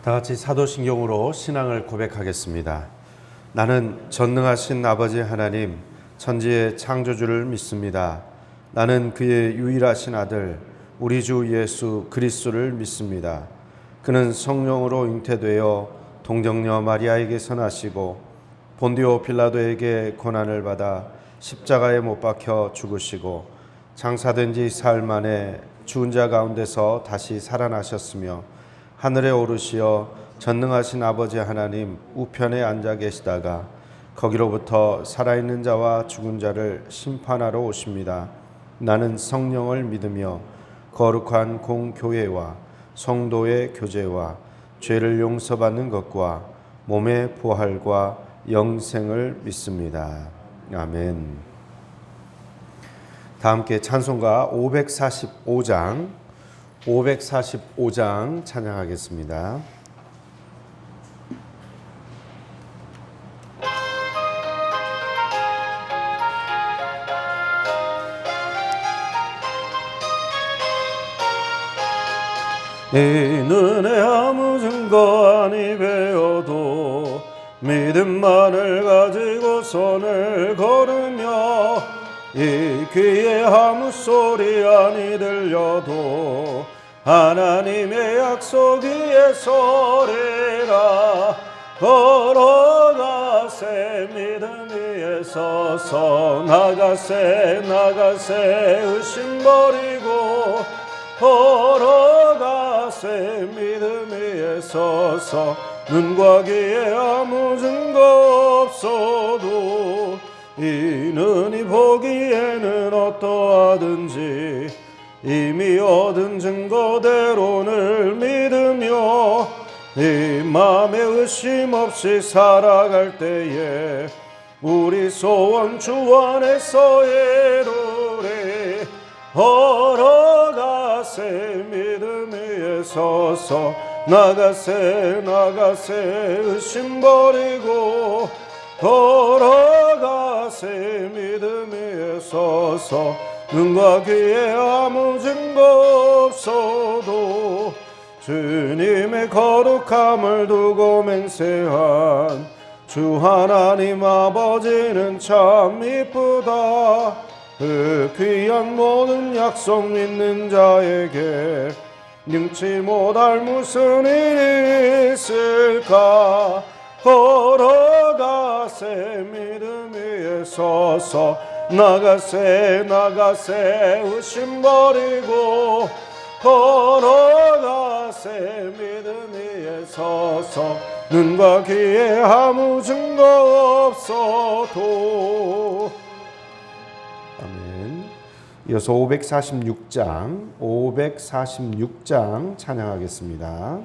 다 같이 사도신경으로 신앙을 고백하겠습니다. 나는 전능하신 아버지 하나님, 천지의 창조주를 믿습니다. 나는 그의 유일하신 아들, 우리 주 예수 그리스도를 믿습니다. 그는 성령으로 잉태되어 동정녀 마리아에게서 나시고 본디오 빌라도에게 고난을 받아 십자가에 못 박혀 죽으시고 장사된 지 사흘 만에 죽은 자 가운데서 다시 살아나셨으며 하늘에 오르시어 전능하신 아버지 하나님 우편에 앉아 계시다가 거기로부터 살아있는 자와 죽은 자를 심판하러 오십니다. 나는 성령을 믿으며 거룩한 공교회와 성도의 교제와 죄를 용서받는 것과 몸의 부활과 영생을 믿습니다. 아멘. 다 함께 찬송가 545장 찬양하겠습니다. 이 눈에 아무 증거 아니 배워도 믿음만을 가지고 손을 걸으며 이 귀에 아무 소리 아니 들려도 하나님의 약속 위에 서리라. 걸어가세 믿음 위에 서서 나가세 의심 버리고 걸어가세 믿음 위에 서서 눈과 귀에 아무 증거 없어도 이 눈이 보기에는 어떠하든지 이미 얻은 증거대로를 믿으며 이 마음에 의심 없이 살아갈 때에 우리 소원 주 안에서 이루리. 걸어가세 믿음 위에 서서 나가세 의심 버리고 걸어가세 믿음 위에 서서 눈과 귀에 아무 증거 없어도 주님의 거룩함을 두고 맹세한 주 하나님 아버지는 참 이쁘다. 그 귀한 모든 약속 믿는 자에게 능치 못할 무슨 일이 있을까. 걸어가세 믿음 위에 서서 나가세 의심 버리고 걸어가세 믿음 위에 서서 눈과 귀에 아무 증거 없어도. 아멘. 이어서 546장 찬양하겠습니다.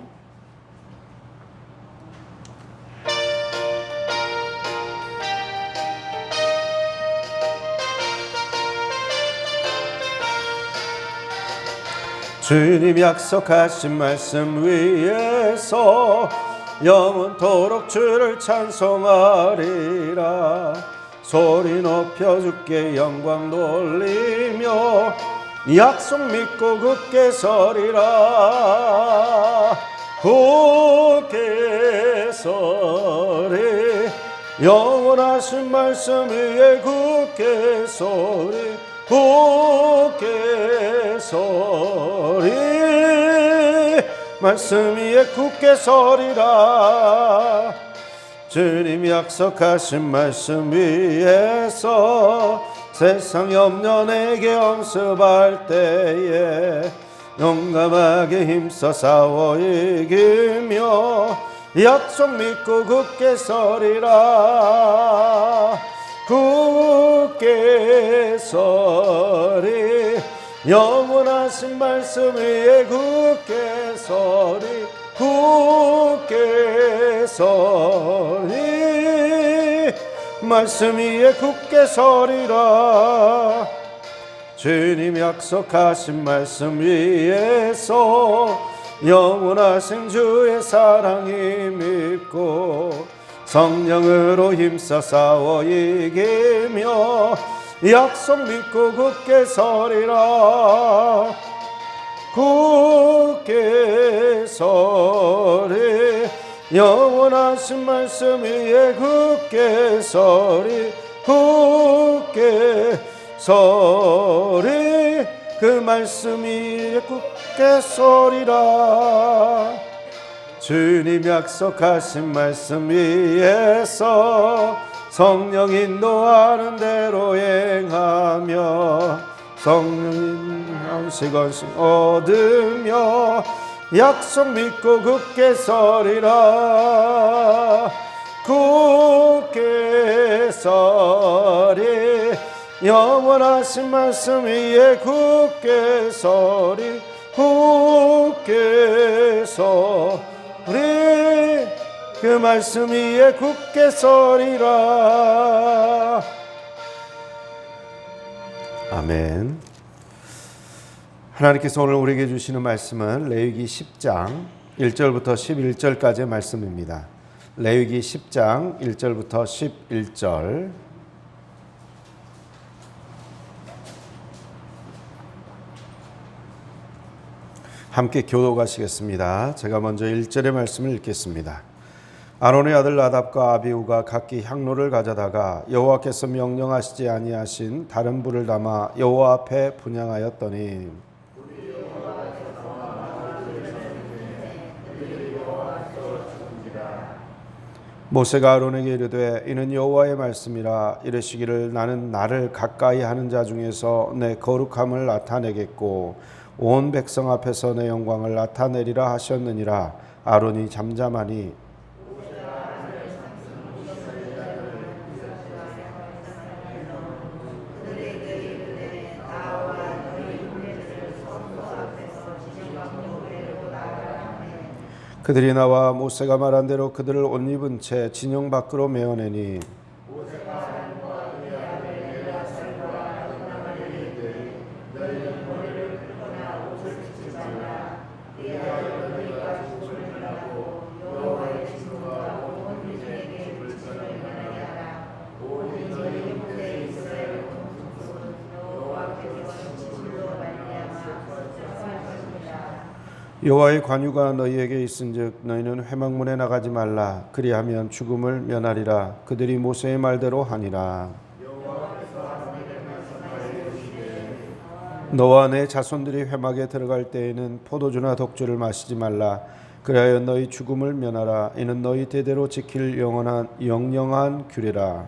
주님 약속하신 말씀 위에서 영원토록 주를 찬송하리라. 소리 높여 주께 영광 돌리며 약속 믿고 굳게 서리라. 굳게 서리. 영원하신 말씀 위에 굳게 서리. 굳게 서리. 말씀 위에 굳게 서리라. 주님 약속하신 말씀 위에서 세상 염려 내게 엄습할 때에 용감하게 힘써 싸워 이기며 약속 믿고 굳게 서리라. 굳게 서리. 영원하신 말씀 위에 굳게 서리. 굳게 서리. 말씀 위에 굳게 서리라. 주님 약속하신 말씀 위에서 영원하신 주의 사랑이 믿고 성령으로 힘써 싸워 이기며 약속 믿고 굳게 서리라. 굳게 서리. 영원하신 말씀 위에 굳게 서리 굳게 서리 그 말씀 위에 굳게 서리라. 주님 약속하신 말씀 위에서 성령 인도하는 대로 행하며 성령 한시간씩 얻으며 약속 믿고 굳게 서리라. 굳게 서리 영원하신 말씀 위에 굳게 서리 굳게 서리 그 말씀 위에 굳게 서리라. 아멘. 하나님께서 오늘 우리에게 주시는 말씀은 레위기 10장 1절부터 11절까지의 말씀입니다. 레위기 10장 1절부터 11절. 함께 교독하시겠습니다. 제가 먼저 1절의 말씀을 읽겠습니다. 아론의 아들 나답과 아비후가 각기 향로를 가져다가 여호와께서 명령하시지 아니하신 다른 불을 담아 여호와 앞에 분향하였더니 모세가 아론에게 이르되 이는 여호와의 말씀이라. 이르시기를 나는 나를 가까이 하는 자 중에서 내 거룩함을 나타내겠고 온 백성 앞에서 내 영광을 나타내리라 하셨느니라. 아론이 잠잠하니 그들이 나와 모세가 말한 대로 그들을 옷 입은 채 진영 밖으로 메어내니 여호와의 관유가 너희에게 있은즉 너희는 회막문에 나가지 말라. 그리하면 죽음을 면하리라. 그들이 모세의 말대로 하니라. 너와 내 자손들이 회막에 들어갈 때에는 포도주나 독주를 마시지 말라. 그리하여 너희 죽음을 면하라. 이는 너희 대대로 지킬 영영한 규례라.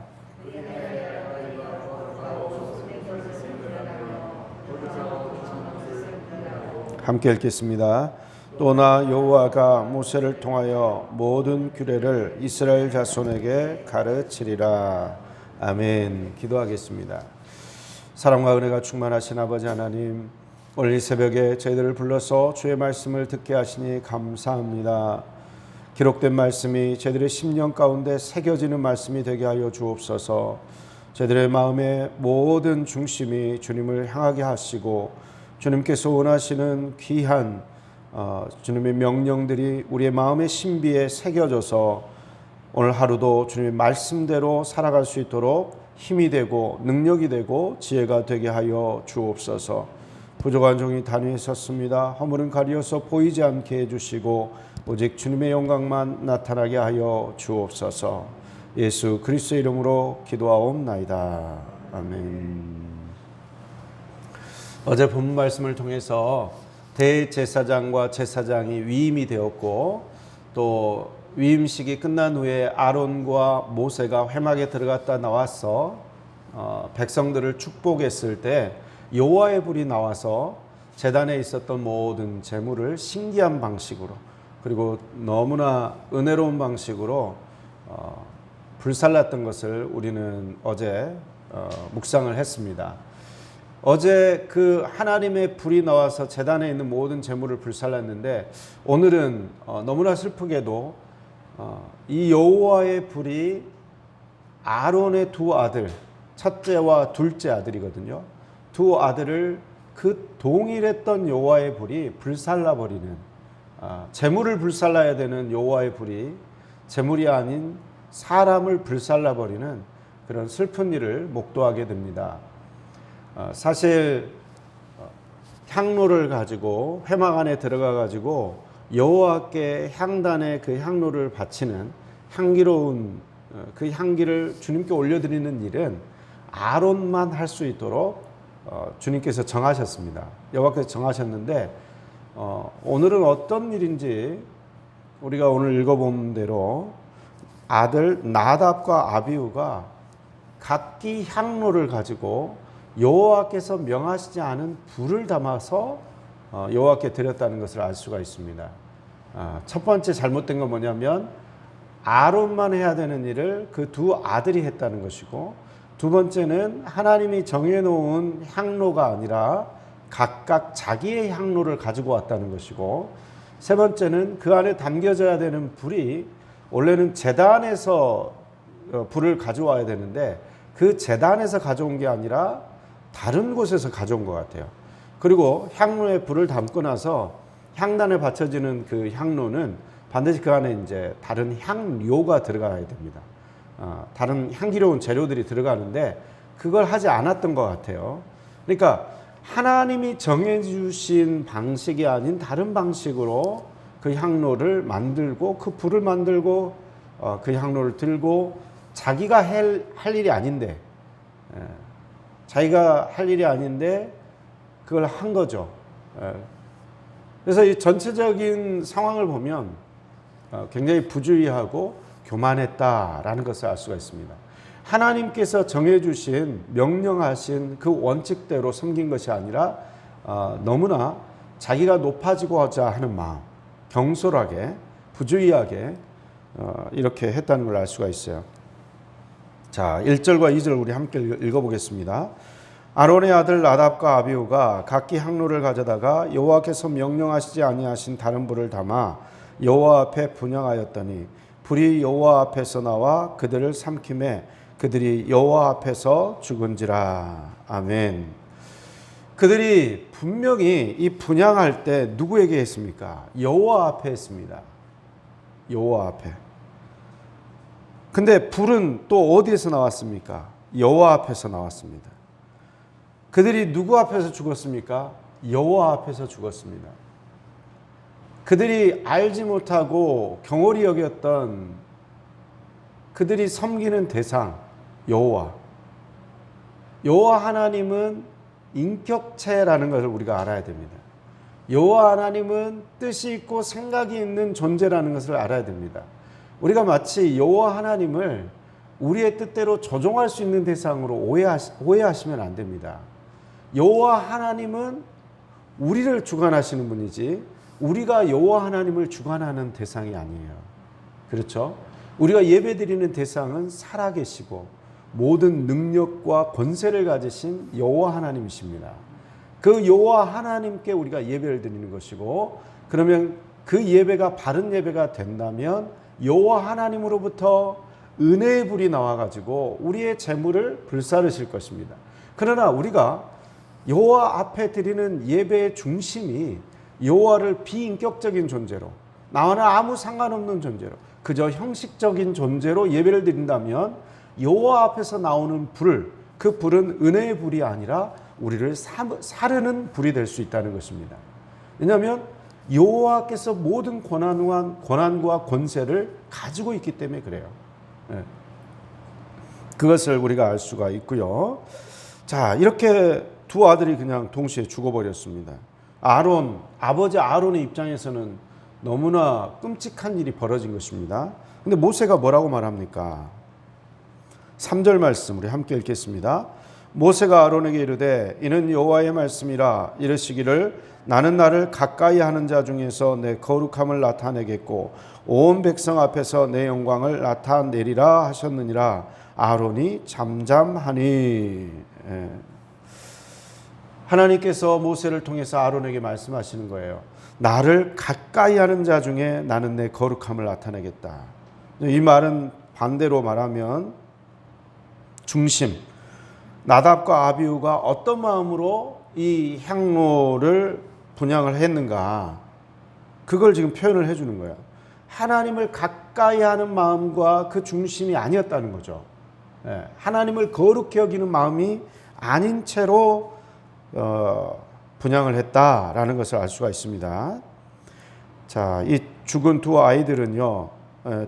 함께 읽겠습니다. 또 나 여호와가 모세를 통하여 모든 규례를 이스라엘 자손에게 가르치리라. 아멘. 기도하겠습니다. 사랑과 은혜가 충만하신 아버지 하나님, 오늘 이 새벽에 저희들을 불러서 주의 말씀을 듣게 하시니 감사합니다. 기록된 말씀이 저희들의 심령 가운데 새겨지는 말씀이 되게 하여 주옵소서. 저희들의 마음의 모든 중심이 주님을 향하게 하시고 주님께서 원하시는 귀한 주님의 명령들이 우리의 마음의 신비에 새겨져서 오늘 하루도 주님의 말씀대로 살아갈 수 있도록 힘이 되고 능력이 되고 지혜가 되게 하여 주옵소서. 부족한 종이 단위에 섰습니다. 허물은 가리어서 보이지 않게 해주시고 오직 주님의 영광만 나타나게 하여 주옵소서. 예수 그리스도의 이름으로 기도하옵나이다. 아멘. 어제 본문 말씀을 통해서 대제사장과 제사장이 위임이 되었고 또 위임식이 끝난 후에 아론과 모세가 회막에 들어갔다 나와서 백성들을 축복했을 때 여호와의 불이 나와서 제단에 있었던 모든 제물을 신기한 방식으로 그리고 너무나 은혜로운 방식으로 불살랐던 것을 우리는 어제 묵상을 했습니다. 어제 그 하나님의 불이 나와서 제단에 있는 모든 제물을 불살랐는데 오늘은 너무나 슬프게도 이 여호와의 불이 아론의 두 아들, 첫째와 둘째 아들이거든요. 두 아들을 그 동일했던 여호와의 불이 불살라버리는, 제물을 불살라야 되는 여호와의 불이 제물이 아닌 사람을 불살라버리는 그런 슬픈 일을 목도하게 됩니다. 사실 향로를 가지고 회막 안에 들어가 가지고 여호와께 향단의 그 향로를 바치는 향기로운 그 향기를 주님께 올려드리는 일은 아론만 할 수 있도록 주님께서 정하셨습니다. 여호와께서 정하셨는데 오늘은 어떤 일인지 우리가 오늘 읽어본 대로 아들 나답과 아비후가 각기 향로를 가지고 여호와께서 명하시지 않은 불을 담아서 여호와께 드렸다는 것을 알 수가 있습니다. 첫 번째 잘못된 건 뭐냐면 아론만 해야 되는 일을 그 두 아들이 했다는 것이고, 두 번째는 하나님이 정해놓은 향로가 아니라 각각 자기의 향로를 가지고 왔다는 것이고, 세 번째는 그 안에 담겨져야 되는 불이 원래는 제단에서 불을 가져와야 되는데 그 제단에서 가져온 게 아니라 다른 곳에서 가져온 것 같아요. 그리고 향로에 불을 담고 나서 향단에 바쳐지는 그 향로는 반드시 그 안에 이제 다른 향료가 들어가야 됩니다. 다른 향기로운 재료들이 들어가는데 그걸 하지 않았던 것 같아요. 그러니까 하나님이 정해주신 방식이 아닌 다른 방식으로 그 향로를 만들고 그 불을 만들고 그 향로를 들고 자기가 할 일이 아닌데 그걸 한 거죠. 그래서 이 전체적인 상황을 보면 굉장히 부주의하고 교만했다라는 것을 알 수가 있습니다. 하나님께서 정해주신 명령하신 그 원칙대로 섬긴 것이 아니라 너무나 자기가 높아지고자 하는 마음, 경솔하게 부주의하게 이렇게 했다는 걸 알 수가 있어요. 자, 1절과 2절 우리 함께 읽어보겠습니다. 아론의 아들 나답과 아비후가 각기 향로를 가져다가 여호와께서 명령하시지 아니하신 다른 불을 담아 여호와 앞에 분향하였더니 불이 여호와 앞에서 나와 그들을 삼키매 그들이 여호와 앞에서 죽은지라. 아멘. 그들이 분명히 이 분향할 때 누구에게 했습니까? 여호와 앞에 했습니다. 여호와 앞에. 근데 불은 또 어디에서 나왔습니까? 여호와 앞에서 나왔습니다. 그들이 누구 앞에서 죽었습니까? 여호와 앞에서 죽었습니다. 그들이 알지 못하고 경홀히 여겼던 그들이 섬기는 대상 여호와 하나님은 인격체라는 것을 우리가 알아야 됩니다. 여호와 하나님은 뜻이 있고 생각이 있는 존재라는 것을 알아야 됩니다. 우리가 마치 여호와 하나님을 우리의 뜻대로 조종할 수 있는 대상으로 오해하시면 안 됩니다. 여호와 하나님은 우리를 주관하시는 분이지 우리가 여호와 하나님을 주관하는 대상이 아니에요. 그렇죠? 우리가 예배드리는 대상은 살아계시고 모든 능력과 권세를 가지신 여호와 하나님이십니다. 그 여호와 하나님께 우리가 예배를 드리는 것이고, 그러면 그 예배가 바른 예배가 된다면 여호와 하나님으로부터 은혜의 불이 나와가지고 우리의 재물을 불사르실 것입니다. 그러나 우리가 여호와 앞에 드리는 예배의 중심이 여호와를 비인격적인 존재로, 나와는 아무 상관없는 존재로, 그저 형식적인 존재로 예배를 드린다면 여호와 앞에서 나오는 불, 그 불은 은혜의 불이 아니라 우리를 사르는 불이 될 수 있다는 것입니다. 왜냐하면 여호와께서 모든 권한과 권세를 가지고 있기 때문에 그래요. 그것을 우리가 알 수가 있고요. 자, 이렇게 두 아들이 그냥 동시에 죽어버렸습니다. 아버지 아론의 입장에서는 너무나 끔찍한 일이 벌어진 것입니다. 근데 모세가 뭐라고 말합니까? 3절 말씀 우리 함께 읽겠습니다. 모세가 아론에게 이르되 이는 여호와의 말씀이라 이르시기를 나는 나를 가까이 하는 자 중에서 내 거룩함을 나타내겠고 온 백성 앞에서 내 영광을 나타내리라 하셨느니라. 아론이 잠잠하니. 하나님께서 모세를 통해서 아론에게 말씀하시는 거예요. 나를 가까이 하는 자 중에 나는 내 거룩함을 나타내겠다. 이 말은 반대로 말하면 중심, 나답과 아비후가 어떤 마음으로 이 향로를 분향을 했는가, 그걸 지금 표현을 해주는 거예요. 하나님을 가까이 하는 마음과 그 중심이 아니었다는 거죠. 하나님을 거룩히 여기는 마음이 아닌 채로 분향을 했다라는 것을 알 수가 있습니다. 자, 이 죽은 두 아이들은요,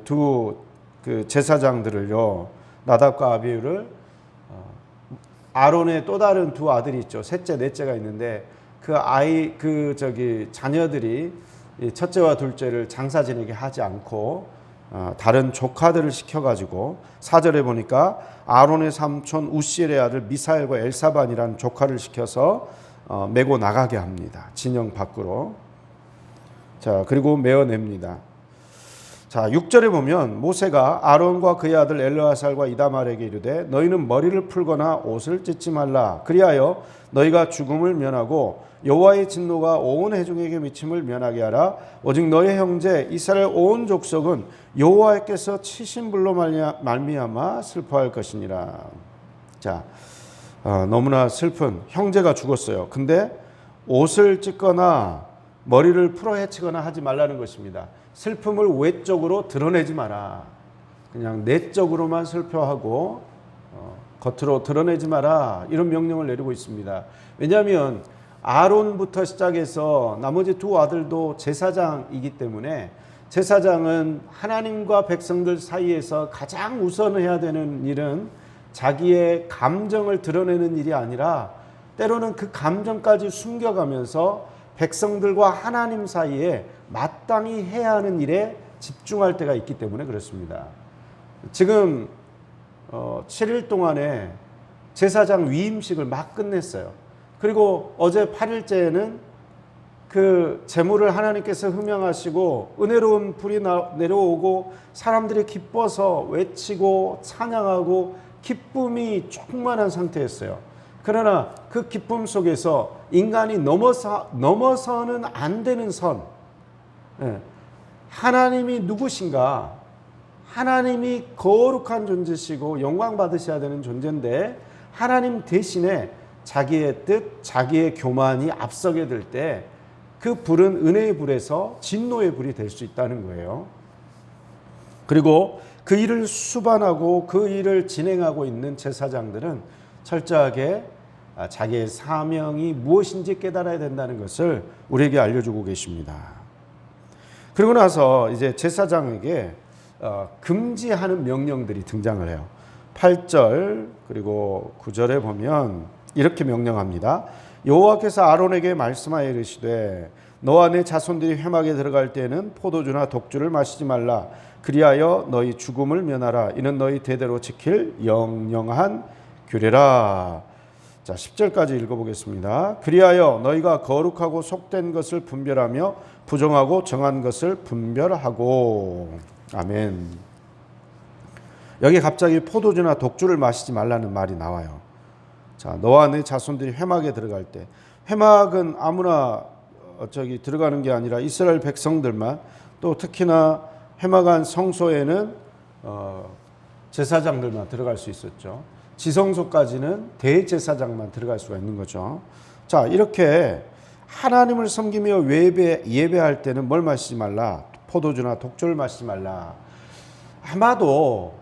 두 그 제사장들을요, 나답과 아비후를 아론의 또 다른 두 아들이 있죠. 셋째, 넷째가 있는데 자녀들이 첫째와 둘째를 장사 지내게 하지 않고 다른 조카들을 시켜가지고 4절에 보니까 아론의 삼촌 우시엘의 아들 미사엘과 엘사반이라는 조카를 시켜서 메고 나가게 합니다. 진영 밖으로. 자, 그리고 메어냅니다. 자, 6절에 보면 모세가 아론과 그의 아들 엘르아살과 이다말에게 이르되 너희는 머리를 풀거나 옷을 찢지 말라. 그리하여 너희가 죽음을 면하고 여호와의 진노가 온 회중에게 미침을 면하게 하라. 오직 너희 형제 이스라엘 온 족속은 여호와께서 치신 불로 말미암아 슬퍼할 것이니라. 자, 너무나 슬픈 형제가 죽었어요. 근데 옷을 찢거나 머리를 풀어 헤치거나 하지 말라는 것입니다. 슬픔을 외적으로 드러내지 마라. 그냥 내적으로만 슬퍼하고 겉으로 드러내지 마라. 이런 명령을 내리고 있습니다. 왜냐하면 아론부터 시작해서 나머지 두 아들도 제사장이기 때문에 제사장은 하나님과 백성들 사이에서 가장 우선해야 되는 일은 자기의 감정을 드러내는 일이 아니라 때로는 그 감정까지 숨겨가면서 백성들과 하나님 사이에 마땅히 해야 하는 일에 집중할 때가 있기 때문에 그렇습니다. 지금 7일 동안에 제사장 위임식을 막 끝냈어요. 그리고 어제 8일째에는 그 제물을 하나님께서 흠양하시고 은혜로운 불이 내려오고 사람들이 기뻐서 외치고 찬양하고 기쁨이 충만한 상태였어요. 그러나 그 기쁨 속에서 인간이 넘어서는 안 되는 선, 하나님이 누구신가? 하나님이 거룩한 존재시고 영광 받으셔야 되는 존재인데 하나님 대신에 자기의 뜻, 자기의 교만이 앞서게 될 때 그 불은 은혜의 불에서 진노의 불이 될 수 있다는 거예요. 그리고 그 일을 수반하고 그 일을 진행하고 있는 제사장들은 철저하게 자기의 사명이 무엇인지 깨달아야 된다는 것을 우리에게 알려주고 계십니다. 그리고 나서 이제 제사장에게 금지하는 명령들이 등장을 해요. 8절 그리고 9절에 보면 이렇게 명령합니다. 여호와께서 아론에게 말씀하여 이르시되 너와 내 자손들이 회막에 들어갈 때에는 포도주나 독주를 마시지 말라. 그리하여 너희 죽음을 면하라. 이는 너희 대대로 지킬 영영한 규례라. 자, 10절까지 읽어보겠습니다. 그리하여 너희가 거룩하고 속된 것을 분별하며 부정하고 정한 것을 분별하고. 아멘. 여기 갑자기 포도주나 독주를 마시지 말라는 말이 나와요. 자, 너와 내 자손들이 회막에 들어갈 때, 회막은 아무나 들어가는 게 아니라 이스라엘 백성들만, 또 특히나 회막 안 성소에는 제사장들만 들어갈 수 있었죠. 지성소까지는 대제사장만 들어갈 수가 있는 거죠. 자, 이렇게 하나님을 섬기며 예배할 때는 뭘 마시지 말라? 포도주나 독주를 마시지 말라. 아마도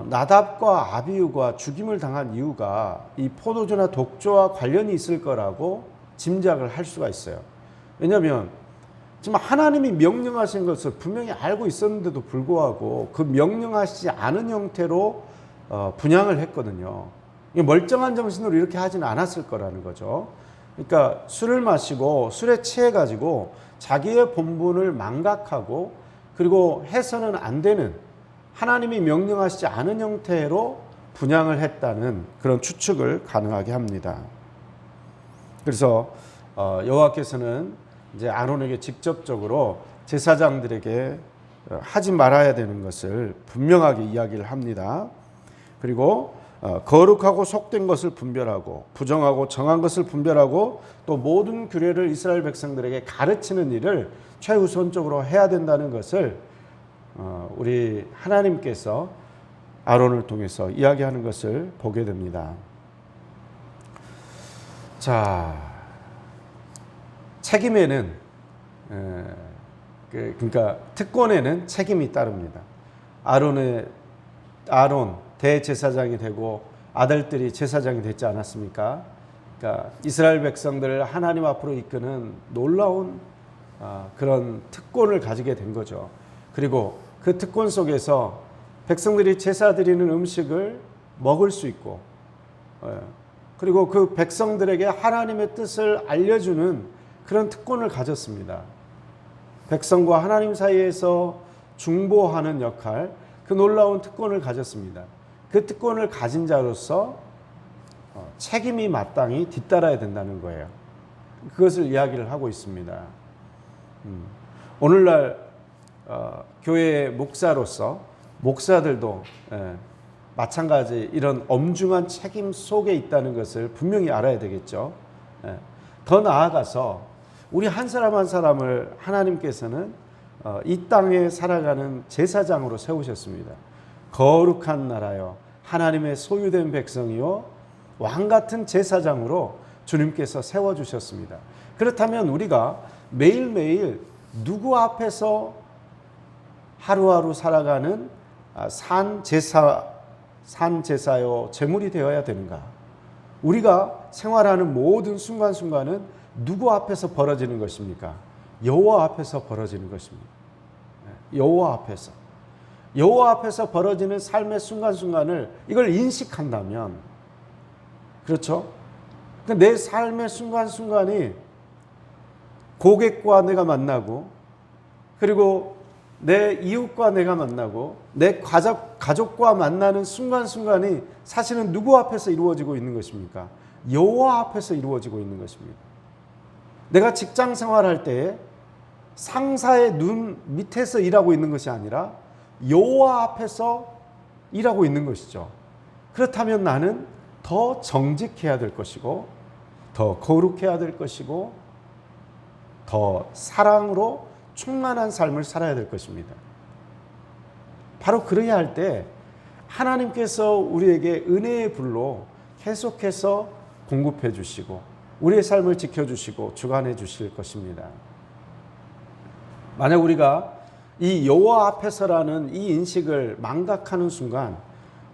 나답과 아비후가 죽임을 당한 이유가 이 포도주나 독주와 관련이 있을 거라고 짐작을 할 수가 있어요. 왜냐하면 지금 하나님이 명령하신 것을 분명히 알고 있었는데도 불구하고 그 명령하시지 않은 형태로 분향을 했거든요. 멀쩡한 정신으로 이렇게 하지는 않았을 거라는 거죠. 그러니까 술을 마시고 술에 취해가지고 자기의 본분을 망각하고 그리고 해서는 안 되는 하나님이 명령하시지 않은 형태로 분향을 했다는 그런 추측을 가능하게 합니다. 그래서 여호와께서는 이제 아론에게 직접적으로 제사장들에게 하지 말아야 되는 것을 분명하게 이야기를 합니다. 그리고 거룩하고 속된 것을 분별하고 부정하고 정한 것을 분별하고 또 모든 규례를 이스라엘 백성들에게 가르치는 일을 최우선적으로 해야 된다는 것을 우리 하나님께서 아론을 통해서 이야기하는 것을 보게 됩니다. 자, 책임에는 그러니까 특권에는 책임이 따릅니다. 아론 대제사장이 되고 아들들이 제사장이 됐지 않았습니까? 그러니까 이스라엘 백성들을 하나님 앞으로 이끄는 놀라운 그런 특권을 가지게 된 거죠. 그리고 그 특권 속에서 백성들이 제사 드리는 음식을 먹을 수 있고, 그리고 그 백성들에게 하나님의 뜻을 알려주는 그런 특권을 가졌습니다. 백성과 하나님 사이에서 중보하는 역할, 그 놀라운 특권을 가졌습니다. 그 특권을 가진 자로서 책임이 마땅히 뒤따라야 된다는 거예요. 그것을 이야기를 하고 있습니다. 오늘날 교회의 목사로서 목사들도 마찬가지 이런 엄중한 책임 속에 있다는 것을 분명히 알아야 되겠죠. 더 나아가서 우리 한 사람 한 사람을 하나님께서는 이 땅에 살아가는 제사장으로 세우셨습니다. 거룩한 나라요, 하나님의 소유된 백성이요, 왕같은 제사장으로 주님께서 세워주셨습니다. 그렇다면 우리가 매일매일 누구 앞에서 하루하루 살아가는 산제사요 제물이 되어야 되는가? 우리가 생활하는 모든 순간순간은 누구 앞에서 벌어지는 것입니까? 여호와 앞에서 벌어지는 것입니다. 여호와 앞에서. 여호와 앞에서 벌어지는 삶의 순간순간을 이걸 인식한다면, 그렇죠? 내 삶의 순간순간이 고객과 내가 만나고, 그리고 내 이웃과 내가 만나고, 내 가족과 만나는 순간순간이 사실은 누구 앞에서 이루어지고 있는 것입니까? 여호와 앞에서 이루어지고 있는 것입니다. 내가 직장 생활할 때에 상사의 눈 밑에서 일하고 있는 것이 아니라 여호와 앞에서 일하고 있는 것이죠. 그렇다면 나는 더 정직해야 될 것이고, 더 거룩해야 될 것이고, 더 사랑으로 충만한 삶을 살아야 될 것입니다. 바로 그래야 할 때 하나님께서 우리에게 은혜의 불로 계속해서 공급해 주시고 우리의 삶을 지켜주시고 주관해 주실 것입니다. 만약 우리가 이 여호와 앞에서라는 이 인식을 망각하는 순간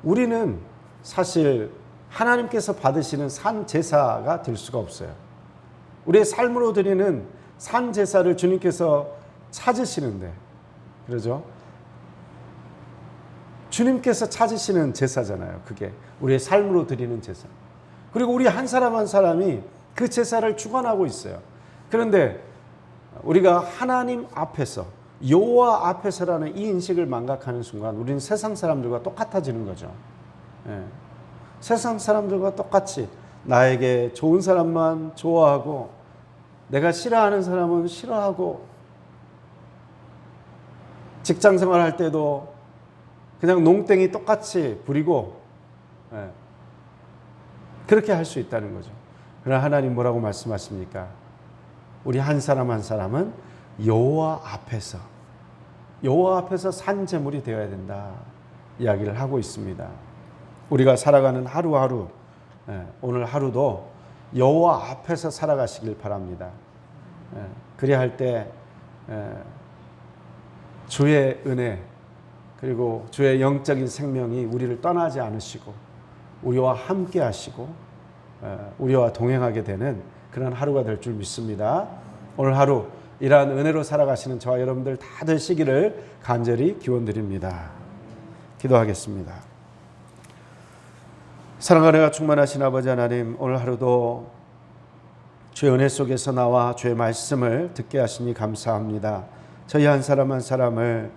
우리는 사실 하나님께서 받으시는 산 제사가 될 수가 없어요. 우리의 삶으로 드리는 산 제사를 주님께서 찾으시는데, 그러죠? 주님께서 찾으시는 제사잖아요. 그게 우리의 삶으로 드리는 제사. 그리고 우리 한 사람 한 사람이 그 제사를 주관하고 있어요. 그런데 우리가 하나님 앞에서, 여호와 앞에서라는 이 인식을 망각하는 순간 우리는 세상 사람들과 똑같아지는 거죠. 세상 사람들과 똑같이 나에게 좋은 사람만 좋아하고 내가 싫어하는 사람은 싫어하고, 직장 생활할 때도 그냥 농땡이 똑같이 부리고, 그렇게 할 수 있다는 거죠. 그러나 하나님 뭐라고 말씀하십니까? 우리 한 사람 한 사람은 여호와 앞에서 산 제물이 되어야 된다 이야기를 하고 있습니다. 우리가 살아가는 하루하루, 오늘 하루도 여호와 앞에서 살아가시길 바랍니다. 그래야 할 때 주의 은혜, 그리고 주의 영적인 생명이 우리를 떠나지 않으시고 우리와 함께 하시고 우리와 동행하게 되는 그런 하루가 될 줄 믿습니다. 오늘 하루 이러한 은혜로 살아가시는 저와 여러분들 다 되시기를 간절히 기원드립니다. 기도하겠습니다. 사랑하는 은혜가 충만하신 아버지 하나님, 오늘 하루도 주의 은혜 속에서 나와 주의 말씀을 듣게 하시니 감사합니다. 저희 한 사람 한 사람을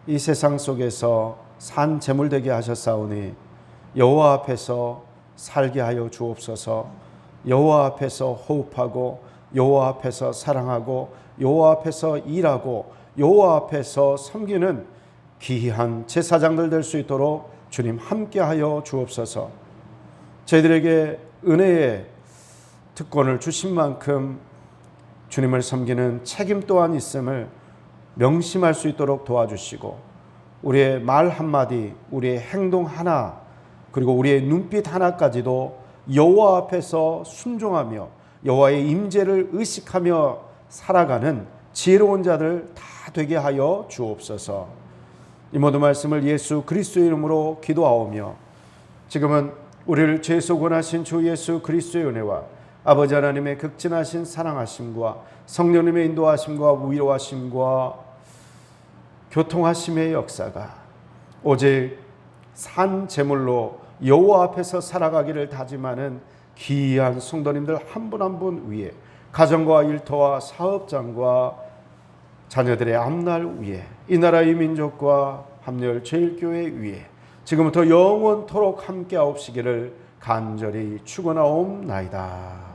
이 세상 속에서 산 제물 되게 하셨사오니 여호와 앞에서 살게 하여 주옵소서. 여호와 앞에서 호흡하고 여호와 앞에서 사랑하고 여호와 앞에서 일하고 여호와 앞에서 섬기는 귀한 제사장들 될 수 있도록 주님 함께하여 주옵소서. 저희들에게 은혜의 특권을 주신 만큼 주님을 섬기는 책임 또한 있음을 명심할 수 있도록 도와주시고, 우리의 말 한마디, 우리의 행동 하나, 그리고 우리의 눈빛 하나까지도 여호와 앞에서 순종하며 여호와의 임재를 의식하며 살아가는 지혜로운 자들 다 되게 하여 주옵소서. 이 모든 말씀을 예수 그리스도의 이름으로 기도하오며, 지금은 우리를 죄 속원하신 주 예수 그리스도의 은혜와 아버지 하나님의 극진하신 사랑하심과 성령님의 인도하심과 위로하심과 교통하심의 역사가 오직 산 제물로 여호와 앞에서 살아가기를 다짐하는 귀한 성도님들 한 분 한 분 위에, 가정과 일터와 사업장과 자녀들의 앞날 위에, 이 나라의 민족과 합렬 제일교회 위에 지금부터 영원토록 함께하옵시기를 간절히 축원하옵나이다.